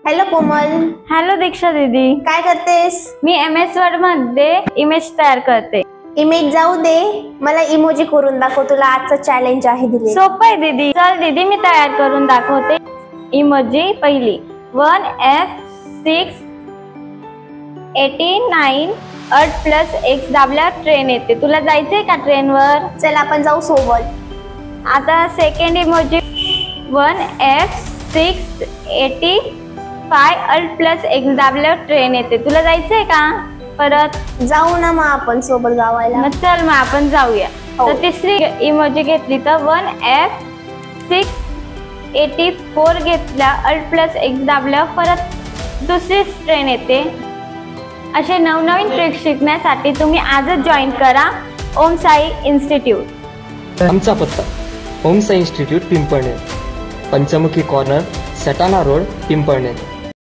Hello कोमल. Hello दीक्षा दीदी. काय करतेस? मी MS वर्ड मध्ये इमेज तयार करते. इमेज जाऊ दे, मला इमोजी करून दाखव. तुला आजचं चॅलेंज आहे दिले. सोपं आहे दीदी. चल दीदी मी तयार करून दाखवते. इमोजी पहिली 1F689 8 + X दाबल्यावर ट्रेन येते. तुला जायचंय का ट्रेनवर? चल आपण जाऊ सोबत. आता सेकंड इमोजी 1F685 8 + X दाबल्यावर ट्रेन येते. तुला जायचंय का? परत जाऊ ना मग आपण सोबत गावायला. मग चल मग आपण जाऊया. तर तिसरी इमोजी घेतली तर 1F684 घेतल्या 8 + X दाबल्यावर परत दुसरी ट्रेन येते. असे नवनवीन ट्रिक शिकण्यासाठी तुम्ही आजच जॉईन करा ओम साई इन्स्टिट्यूट. आमचा पत्ता ओम साई इन्स्टिट्यूट पिंपळनेर, पंचमुखी कॉर्नर, सटाणा रोड, पिंपळनेर.